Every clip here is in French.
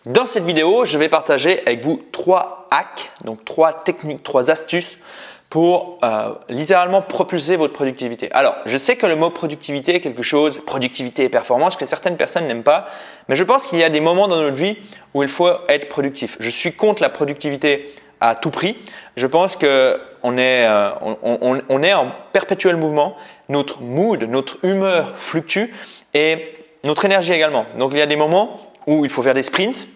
Dans cette vidéo, je vais partager avec vous 3 hacks, donc 3 techniques, 3 astuces pour littéralement propulser votre productivité. Alors, je sais que le mot productivité est quelque chose, productivité et performance, que certaines personnes n'aiment pas, mais je pense qu'il y a des moments dans notre vie où il faut être productif. Je suis contre la productivité à tout prix. Je pense qu'on est en perpétuel mouvement, notre mood, notre humeur fluctue et notre énergie également. Donc, il y a des moments où il faut faire des sprints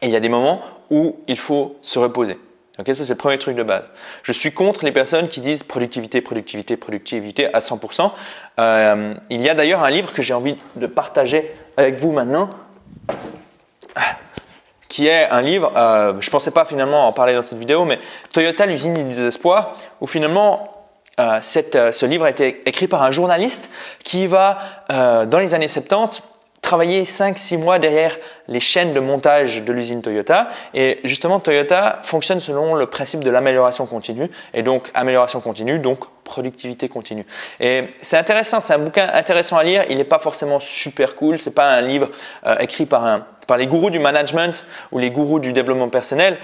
et il y a des moments où il faut se reposer. Okay, ça, c'est le premier truc de base. Je suis contre les personnes qui disent productivité, productivité, productivité à 100%. Il y a d'ailleurs un livre que j'ai envie de partager avec vous maintenant, qui est un livre, je ne pensais pas finalement en parler dans cette vidéo, mais Toyota, l'usine du désespoir, où finalement ce livre a été écrit par un journaliste qui va, dans les années 70, travailler 5-6 mois derrière les chaînes de montage de l'usine Toyota. Et justement, Toyota fonctionne selon le principe de l'amélioration continue. Et donc, amélioration continue, donc productivité continue. Et c'est intéressant, c'est un bouquin intéressant à lire. Il n'est pas forcément super cool. Ce n'est pas un livre écrit par les gourous du management ou les gourous du développement personnel.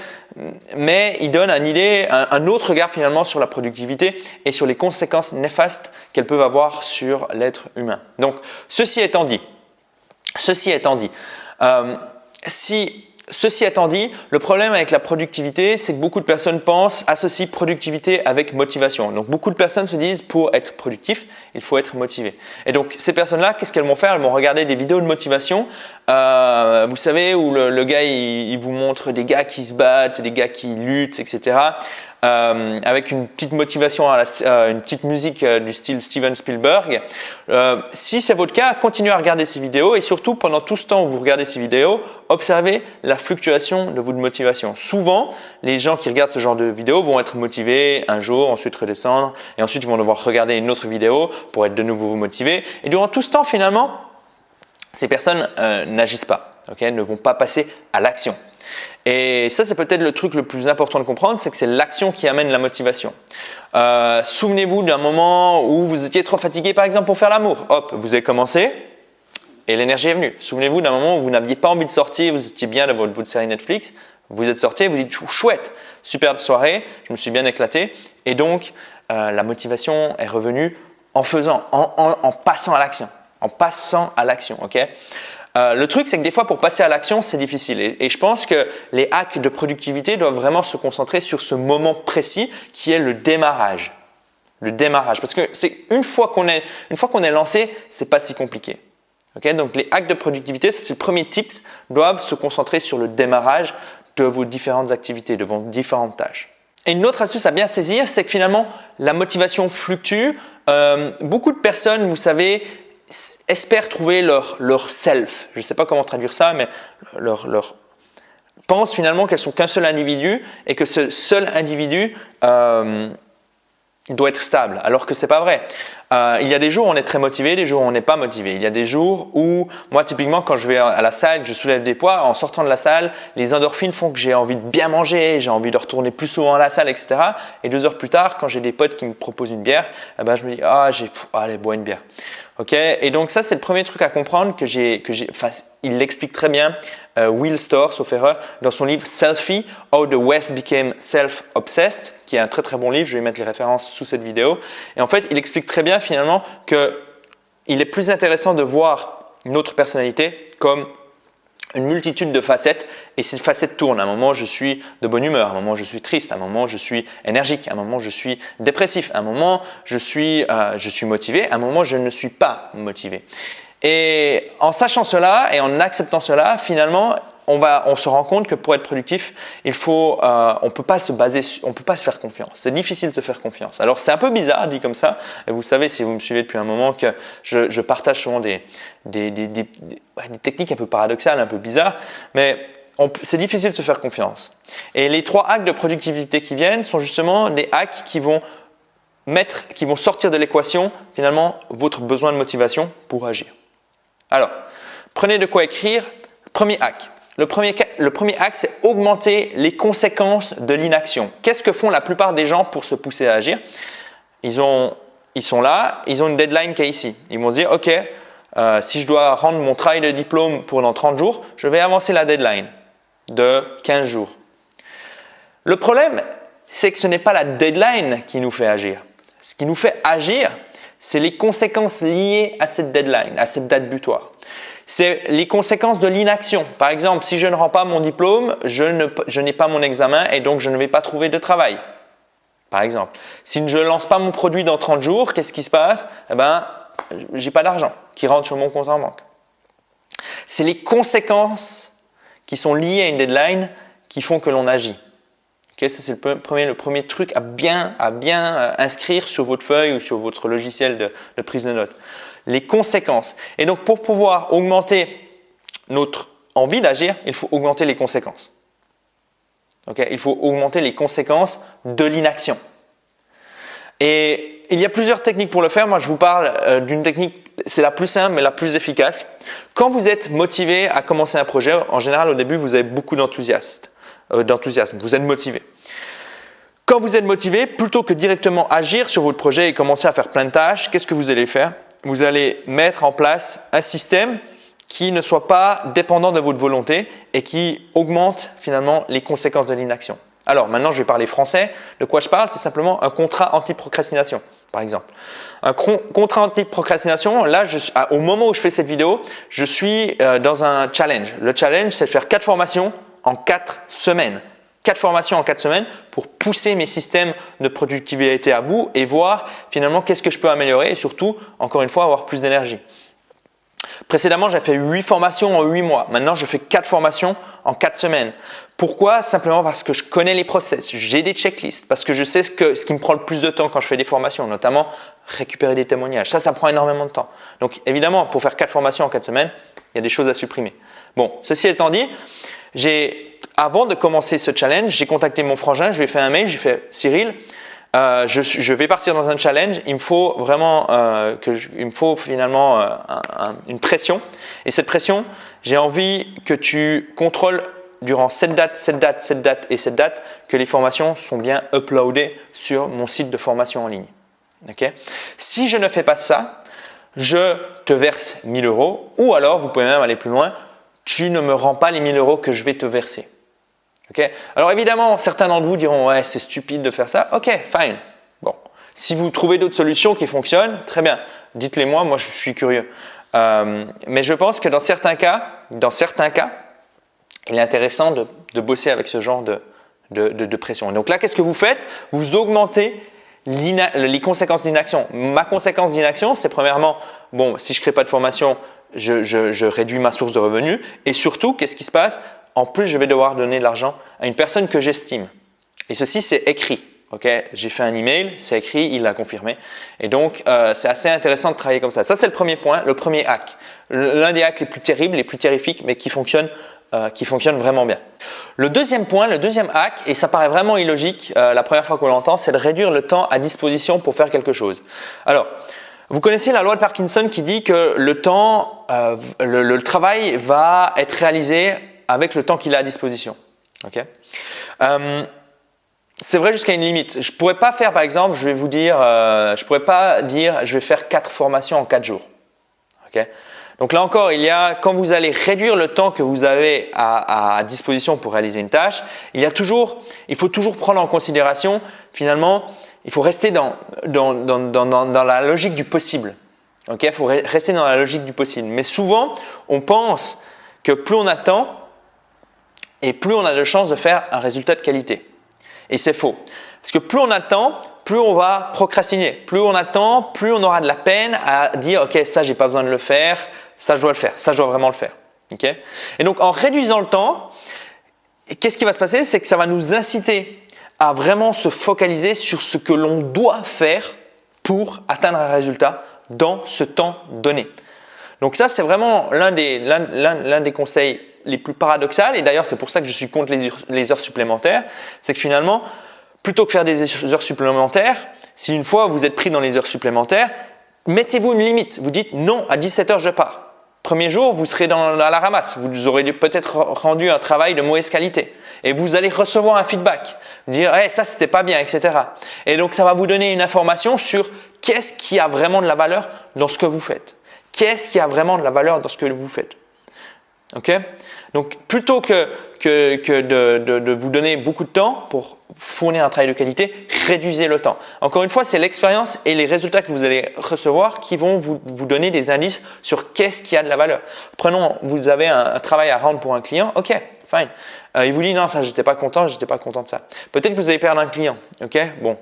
Mais il donne un autre regard finalement sur la productivité et sur les conséquences néfastes qu'elles peuvent avoir sur l'être humain. Donc, ceci étant dit, le problème avec la productivité, c'est que beaucoup de personnes associent productivité avec motivation. Donc, beaucoup de personnes se disent pour être productif, il faut être motivé. Et donc, ces personnes-là, qu'est-ce qu'elles vont faire? Elles vont regarder des vidéos de motivation. Vous savez, où le gars, il vous montre des gars qui se battent, des gars qui luttent, etc. Avec une petite motivation, une petite musique du style Steven Spielberg. Si c'est votre cas, continuez à regarder ces vidéos et surtout, pendant tout ce temps où vous regardez ces vidéos, observez la fluctuation de votre motivation. Souvent, les gens qui regardent ce genre de vidéos vont être motivés un jour, ensuite redescendre et ensuite ils vont devoir regarder une autre vidéo pour être de nouveau motivés. Et durant tout ce temps, finalement, ces personnes n'agissent pas, ne vont pas passer à l'action. Et ça, c'est peut-être le truc le plus important de comprendre, c'est que c'est l'action qui amène la motivation. Souvenez-vous d'un moment où vous étiez trop fatigué, par exemple, pour faire l'amour. Hop, vous avez commencé et l'énergie est venue. Souvenez-vous d'un moment où vous n'aviez pas envie de sortir, vous étiez bien devant votre série Netflix, vous êtes sorti et vous dites « chouette, superbe soirée, je me suis bien éclaté ». Et donc, la motivation est revenue en faisant, en passant à l'action. En passant à l'action, ok? Le truc, c'est que des fois, pour passer à l'action, c'est difficile. Et je pense que les hacks de productivité doivent vraiment se concentrer sur ce moment précis qui est le démarrage. Le démarrage. Parce que une fois qu'on est lancé, c'est pas si compliqué. Okay? Donc, les hacks de productivité, c'est le premier tips, doivent se concentrer sur le démarrage de vos différentes activités, de vos différentes tâches. Et une autre astuce à bien saisir, c'est que finalement, la motivation fluctue. Beaucoup de personnes, vous savez, espèrent trouver leur self. Je ne sais pas comment traduire ça, mais pensent finalement qu'elles sont qu'un seul individu et que ce seul individu doit être stable, alors que ce n'est pas vrai. Il y a des jours où on est très motivé, des jours où on n'est pas motivé. Il y a des jours où, moi typiquement, quand je vais à la salle, je soulève des poids, en sortant de la salle, les endorphines font que j'ai envie de bien manger, j'ai envie de retourner plus souvent à la salle, etc. Et 2 heures plus tard, quand j'ai des potes qui me proposent une bière, je me dis « allez, bois une bière ». Okay? Et donc ça, c'est le premier truc à comprendre il l'explique très bien, Will Storr, sauf erreur, dans son livre Selfie, How the West Became Self-Obsessed, qui est un très très bon livre, je vais mettre les références sous cette vidéo. Et en fait, il explique très bien finalement qu'il est plus intéressant de voir notre personnalité comme une multitude de facettes et ces facettes tournent. À un moment, je suis de bonne humeur, à un moment, je suis triste, à un moment, je suis énergique, à un moment, je suis dépressif, à un moment, je suis motivé, à un moment, je ne suis pas motivé. Et en sachant cela et en acceptant cela, finalement, on se rend compte que pour être productif, on peut pas se faire confiance. C'est difficile de se faire confiance. Alors, c'est un peu bizarre dit comme ça. Et vous savez, si vous me suivez depuis un moment, que je partage souvent des techniques un peu paradoxales, un peu bizarres. Mais c'est difficile de se faire confiance. Et les 3 hacks de productivité qui viennent sont justement des hacks qui vont sortir de l'équation, finalement, votre besoin de motivation pour agir. Alors, prenez de quoi écrire. Premier hack. Le premier hack, c'est augmenter les conséquences de l'inaction. Qu'est-ce que font la plupart des gens pour se pousser à agir? Ils sont là, ils ont une deadline qui est ici. Ils vont se dire, ok, Si je dois rendre mon travail de diplôme pendant 30 jours, je vais avancer la deadline de 15 jours. Le problème, c'est que ce n'est pas la deadline qui nous fait agir. Ce qui nous fait agir, c'est les conséquences liées à cette deadline, à cette date butoir. C'est les conséquences de l'inaction. Par exemple, si je ne rends pas mon diplôme, je n'ai pas mon examen et donc je ne vais pas trouver de travail. Par exemple, si je ne lance pas mon produit dans 30 jours, qu'est-ce qui se passe? Je n'ai pas d'argent qui rentre sur mon compte en banque. C'est les conséquences qui sont liées à une deadline qui font que l'on agit. Okay, ça, c'est le premier truc à bien inscrire sur votre feuille ou sur votre logiciel de prise de notes. Les conséquences. Et donc, pour pouvoir augmenter notre envie d'agir, il faut augmenter les conséquences. Okay, il faut augmenter les conséquences de l'inaction. Et il y a plusieurs techniques pour le faire. Moi, je vous parle d'une technique, c'est la plus simple mais la plus efficace. Quand vous êtes motivé à commencer un projet, en général, au début, vous avez beaucoup d'enthousiasme. Vous êtes motivé. Quand vous êtes motivé, plutôt que directement agir sur votre projet et commencer à faire plein de tâches, qu'est-ce que vous allez faire? Vous allez mettre en place un système qui ne soit pas dépendant de votre volonté et qui augmente finalement les conséquences de l'inaction. Alors maintenant, je vais parler français. De quoi je parle? C'est simplement un contrat anti-procrastination, par exemple. Un contrat anti-procrastination, là, au moment où je fais cette vidéo, je suis dans un challenge. Le challenge, c'est de faire 4 formations en 4 semaines. 4 formations en 4 semaines pour pousser mes systèmes de productivité à bout et voir finalement qu'est-ce que je peux améliorer et surtout, encore une fois, avoir plus d'énergie. Précédemment, j'ai fait 8 formations en 8 mois. Maintenant, je fais 4 formations en 4 semaines. Pourquoi? Simplement parce que je connais les process, j'ai des checklists, parce que je sais ce qui me prend le plus de temps quand je fais des formations, notamment récupérer des témoignages. Ça prend énormément de temps. Donc évidemment, pour faire 4 formations en 4 semaines, il y a des choses à supprimer. Bon, ceci étant dit, avant de commencer ce challenge, j'ai contacté mon frangin, je lui ai fait un mail, j'ai fait Cyril, je vais partir dans un challenge, il me faut vraiment une pression. Et cette pression, j'ai envie que tu contrôles durant cette date que les formations sont bien uploadées sur mon site de formation en ligne. Okay? Si je ne fais pas ça, je te verse 1 000 € ou alors, vous pouvez même aller plus loin, tu ne me rends pas les 1 000 € que je vais te verser. Okay? Alors évidemment, certains d'entre vous diront « ouais, c'est stupide de faire ça ». Ok, fine. Bon, si vous trouvez d'autres solutions qui fonctionnent, très bien. Dites-les moi je suis curieux. Mais je pense que dans certains cas, il est intéressant de bosser avec ce genre de pression. Donc là, qu'est-ce que vous faites? Vous augmentez les conséquences d'inaction. Ma conséquence d'inaction, c'est premièrement, si je ne crée pas de formation, je réduis ma source de revenus. Et surtout, qu'est-ce qui se passe? En plus, je vais devoir donner de l'argent à une personne que j'estime. Et ceci, c'est écrit. Okay? J'ai fait un email, c'est écrit, il l'a confirmé. Et donc, c'est assez intéressant de travailler comme ça. Ça, c'est le premier point, le premier hack. L'un des hacks les plus terribles, les plus terrifiques, mais qui fonctionne vraiment bien. Le deuxième point, le deuxième hack, et ça paraît vraiment illogique la première fois qu'on l'entend, c'est de réduire le temps à disposition pour faire quelque chose. Alors, vous connaissez la loi de Parkinson qui dit que le travail va être réalisé avec le temps qu'il a à disposition. Okay? C'est vrai jusqu'à une limite. Je ne pourrais pas faire, par exemple, je pourrais pas dire je vais faire 4 formations en 4 jours. Okay? Donc là encore, quand vous allez réduire le temps que vous avez à disposition pour réaliser une tâche, il faut toujours prendre en considération, finalement, il faut rester dans la logique du possible. Okay? Il faut rester dans la logique du possible. Mais souvent, on pense que plus on attend et plus on a de chances de faire un résultat de qualité. Et c'est faux. Parce que plus on attend, plus on va procrastiner. Plus on attend, plus on aura de la peine à dire « ok, ça, j'ai pas besoin de le faire, ça, je dois le faire, ça, je dois vraiment le faire. Okay » Et donc, en réduisant le temps, qu'est-ce qui va se passer? C'est que ça va nous inciter à vraiment se focaliser sur ce que l'on doit faire pour atteindre un résultat dans ce temps donné. Donc ça, c'est vraiment l'un des conseils les plus paradoxaux. Et d'ailleurs, c'est pour ça que je suis contre les heures supplémentaires. C'est que finalement, plutôt que faire des heures supplémentaires, si une fois vous êtes pris dans les heures supplémentaires, mettez-vous une limite. Vous dites non, à 17h, je pars. Premier jour, vous serez à la ramasse. Vous aurez peut-être rendu un travail de mauvaise qualité. Et vous allez recevoir un feedback. Dire hey, ça, c'était pas bien, etc. Et donc, ça va vous donner une information sur qu'est-ce qui a vraiment de la valeur dans ce que vous faites. Qu'est-ce qui a vraiment de la valeur dans ce que vous faites? Okay? Donc, plutôt que de vous donner beaucoup de temps pour fournir un travail de qualité, réduisez le temps. Encore une fois, c'est l'expérience et les résultats que vous allez recevoir qui vont vous donner des indices sur qu'est-ce qui a de la valeur. Prenons, vous avez un travail à rendre pour un client, ok, fine. Il vous dit non, ça, j'étais pas content de ça. Peut-être que vous allez perdre un client, ok, bon.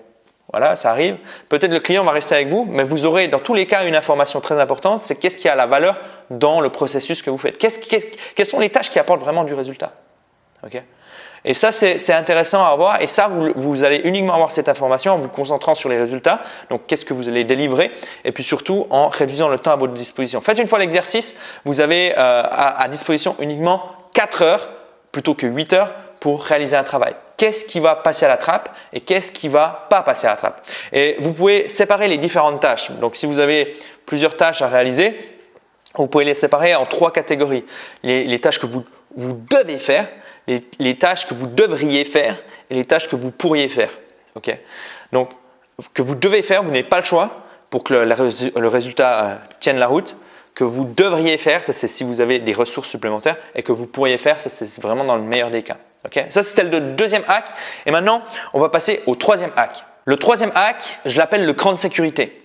Voilà, ça arrive. Peut-être le client va rester avec vous, mais vous aurez dans tous les cas une information très importante, c'est qu'est-ce qui a la valeur dans le processus que vous faites. Quelles sont les tâches qui apportent vraiment du résultat. Okay? Et ça, c'est intéressant à avoir. Et ça, vous allez uniquement avoir cette information en vous concentrant sur les résultats. Donc, qu'est-ce que vous allez délivrer et puis surtout en réduisant le temps à votre disposition. Faites une fois l'exercice, vous avez à disposition uniquement 4 heures plutôt que 8 heures pour réaliser un travail. Qu'est-ce qui va passer à la trappe et qu'est-ce qui ne va pas passer à la trappe. Et vous pouvez séparer les différentes tâches. Donc, si vous avez plusieurs tâches à réaliser, vous pouvez les séparer en 3 catégories. Les tâches que vous devez faire, les tâches que vous devriez faire et les tâches que vous pourriez faire. Okay? Donc, que vous devez faire, vous n'avez pas le choix pour que le résultat tienne la route. Que vous devriez faire, ça c'est si vous avez des ressources supplémentaires, et que vous pourriez faire, ça c'est vraiment dans le meilleur des cas. Okay? Ça c'était le deuxième hack. Et maintenant, on va passer au troisième hack. Le troisième hack, je l'appelle le cran de sécurité.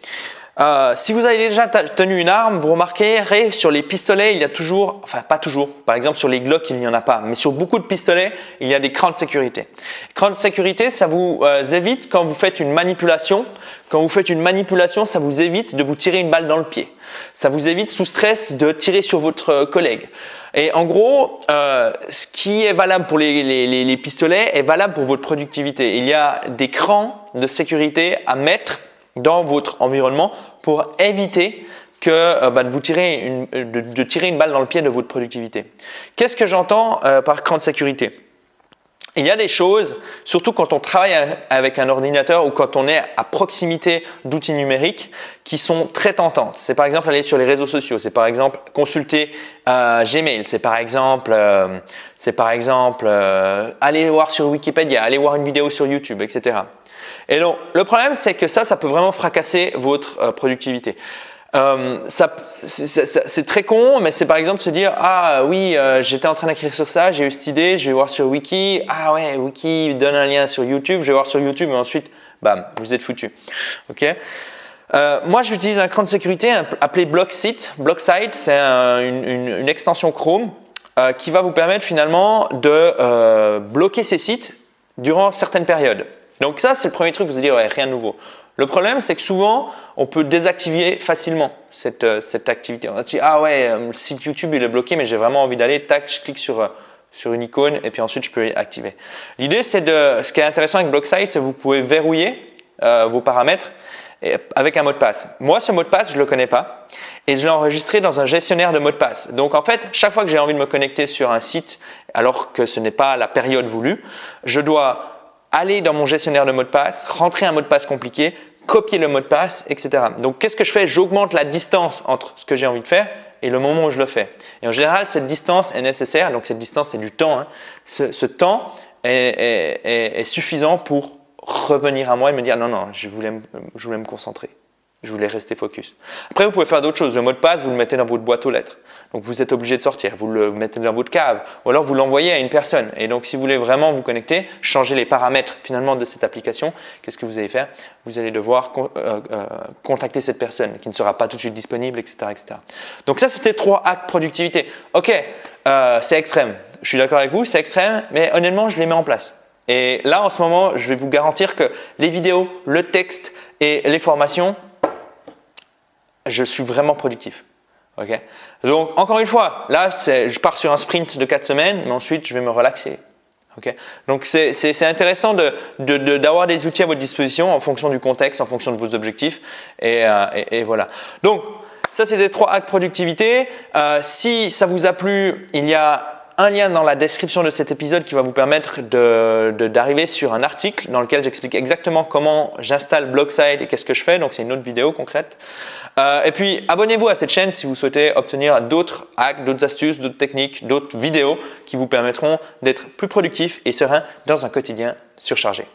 Si vous avez déjà tenu une arme, vous remarquerez sur les pistolets, il y a toujours, enfin pas toujours, par exemple sur les Glock il n'y en a pas, mais sur beaucoup de pistolets, il y a des crans de sécurité. Crans de sécurité, ça vous évite quand vous faites une manipulation. Quand vous faites une manipulation, ça vous évite de vous tirer une balle dans le pied. Ça vous évite sous stress de tirer sur votre collègue. Et en gros, ce qui est valable pour les pistolets est valable pour votre productivité. Il y a des crans de sécurité à mettre dans votre environnement pour éviter de tirer une balle dans le pied de votre productivité. Qu'est-ce que j'entends par cran de sécurité? Il y a des choses, surtout quand on travaille avec un ordinateur ou quand on est à proximité d'outils numériques, qui sont très tentantes. C'est par exemple aller sur les réseaux sociaux, c'est par exemple consulter Gmail, c'est par exemple aller voir sur Wikipédia, aller voir une vidéo sur YouTube, etc. Et donc, le problème, c'est que ça peut vraiment fracasser votre productivité. C'est très con, mais c'est par exemple se dire ah oui, j'étais en train d'écrire sur ça, j'ai eu cette idée, je vais voir sur Wiki. Ah ouais, Wiki donne un lien sur YouTube, je vais voir sur YouTube et ensuite, bam, vous êtes foutu. Ok. Moi, j'utilise un cran de sécurité appelé Blocksite. Blocksite, c'est une extension Chrome qui va vous permettre finalement de bloquer ces sites durant certaines périodes. Donc ça, c'est le premier truc, vous allez dire ouais, rien de nouveau. Le problème, c'est que souvent, on peut désactiver facilement cette activité. On va se dire ah ouais, le site YouTube il est bloqué, mais j'ai vraiment envie d'aller, tac, je clique sur une icône et puis ensuite je peux l'activer. L'idée, ce qui est intéressant avec Blocksite, c'est que vous pouvez verrouiller vos paramètres avec un mot de passe. Moi, ce mot de passe, je ne le connais pas et je l'ai enregistré dans un gestionnaire de mots de passe. Donc en fait, chaque fois que j'ai envie de me connecter sur un site alors que ce n'est pas la période voulue, je dois aller dans mon gestionnaire de mots de passe, rentrer un mot de passe compliqué, copier le mot de passe, etc. Donc, qu'est-ce que je fais? J'augmente la distance entre ce que j'ai envie de faire et le moment où je le fais. Et en général, cette distance est nécessaire. Donc, cette distance, c'est du temps. Hein. Ce temps est suffisant pour revenir à moi et me dire non, je voulais me concentrer. Je voulais rester focus. Après, vous pouvez faire d'autres choses. Le mot de passe, vous le mettez dans votre boîte aux lettres. Donc, vous êtes obligé de sortir. Vous le mettez dans votre cave. Ou alors, vous l'envoyez à une personne. Et donc, si vous voulez vraiment vous connecter, changer les paramètres finalement de cette application, qu'est-ce que vous allez faire? Vous allez devoir contacter cette personne qui ne sera pas tout de suite disponible, etc. etc. Donc, ça, c'était 3 hacks productivité. Ok, c'est extrême. Je suis d'accord avec vous, c'est extrême. Mais honnêtement, je les mets en place. Et là, en ce moment, je vais vous garantir que les vidéos, le texte et les formations, je suis vraiment productif. Okay? Donc, encore une fois, là, je pars sur un sprint de 4 semaines, mais ensuite, je vais me relaxer. Okay? Donc, c'est intéressant d'avoir des outils à votre disposition en fonction du contexte, en fonction de vos objectifs. Et voilà. Donc, ça, c'était 3 hacks productivité. Si ça vous a plu, il y a un lien dans la description de cet épisode qui va vous permettre d'arriver sur un article dans lequel j'explique exactement comment j'installe Blocksite et qu'est-ce que je fais. Donc, c'est une autre vidéo concrète. Et puis, abonnez-vous à cette chaîne si vous souhaitez obtenir d'autres hacks, d'autres astuces, d'autres techniques, d'autres vidéos qui vous permettront d'être plus productif et serein dans un quotidien surchargé.